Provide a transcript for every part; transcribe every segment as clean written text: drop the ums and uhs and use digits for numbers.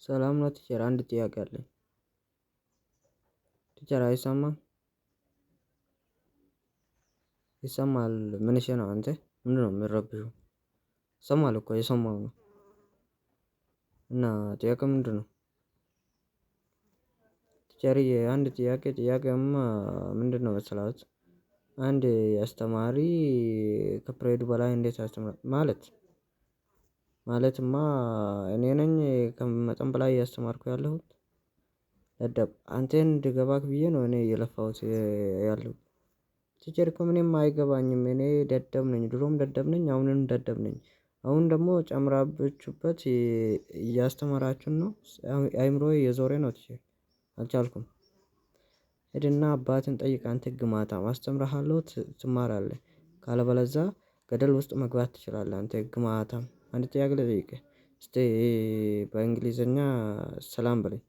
ሰላም ነው ቲቸር፣ አንድ ጥያቄ አለኝ። ቲቸር አይሰማም? ይሰማል። ምንሽ ነው አንተ? ምንድነው የሚረብሸው? ይሰማል እኮ የሰማው ነው። እና ጥያቄው ምንድነው? ቲቸርዬ አንድ ጥያቄማ ምንድነው መሰላችሁ? አንድ አስተማሪ ከፕሬዱ በላይ እንዴት ያስተምራል? ማለትማ እኔ ነኝ ከመጠን በላይ እያስተማርኩ ያለሁት። ደደብ አንተን እንድገባክ ብዬ ነው እኔ እየለፋሁት ያለሁት። ቲቸር እኮ ምንም አይገባኝም። እኔ ደደብ ነኝ፣ ድሮም ደደብ ነኝ፣ አሁንም ደደብ ነኝ። አሁን ደግሞ ጨምራችሁበት እያስተማራችሁን ነው። አይምሮዬ እየዞረ ነው ቲቸር፣ አልቻልኩም። ሂድና አባትን ጠይቅ አንተ ግማታም። አስተምርሃለሁ ትማራለህ፣ ካለበለዛ ገደል ውስጥ መግባት ትችላለህ አንተ ግማታም። አንድ ጥያቄ ልጠይቅህ እስቲ በእንግሊዘኛ ሰላም በለኝ።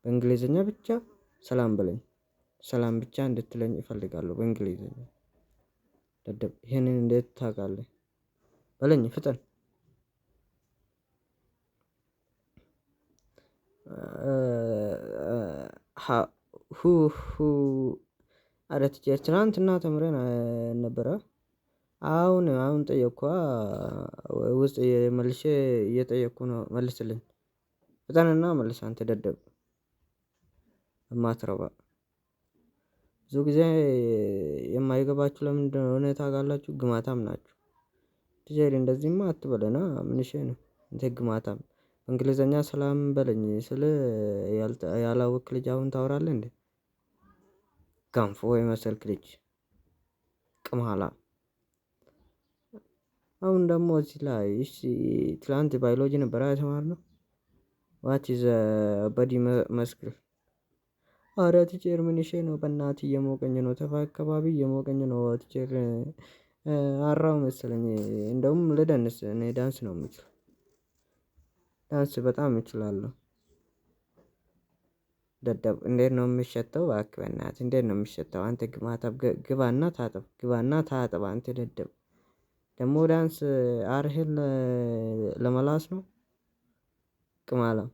በእንግሊዘኛ ብቻ ሰላም በለኝ። ሰላም ብቻ እንድትለኝ እፈልጋለሁ በእንግሊዘኛ። ደደብ ይሄንን እንዴት ታውቃለህ? በለኝ ፍጠን። ሁ ኧረ ቲቸር ትናንትና ተምረን ነበረ። አሁን ጠየቅኳ። ውስጥ መልሼ እየጠየቅኩ ነው። መልስልኝ ፍጠንና መልስ አንተ ደደብ የማትረባ። ብዙ ጊዜ የማይገባችሁ ለምንድን እንደሆነ ታውቃላችሁ? ግማታም ናችሁ። ቲቸር እንደዚህማ አትበለና ምንሽ ነው አንተ ግማታም። እንግሊዘኛ ሰላም በለኝ ስልህ ያላወቅክ ልጅ አሁን ታወራለህ እንዴ? ገንፎ የመሰልክ ልጅ ቅማላም። አሁን ደግሞ እዚህ ላይ እሺ ትላንት ባዮሎጂ ነበር የተማርነው። ዋት ኢዝ ቦዲ መስክል። ኧረ ቲቸር ምንሽ ነው በእናትህ እየሞቀኝ ነው። ተፋ አካባቢ እየሞቀኝ ነው ቲቸር። አራው መሰለኝ። እንደውም ልደንስ፣ እኔ ዳንስ ነው የምችለው። ዳንስ በጣም እችላለሁ። ደደብ እንዴት ነው የምትሸተው? እባክህ በእናትህ እንዴት ነው የምትሸተው አንተ ግማታም? ግባና ታጠብ፣ ግባና ታጠብ አንተ ደደብ። ደግሞ ዳንስ አርህን ለመላስ ነው ቅማላም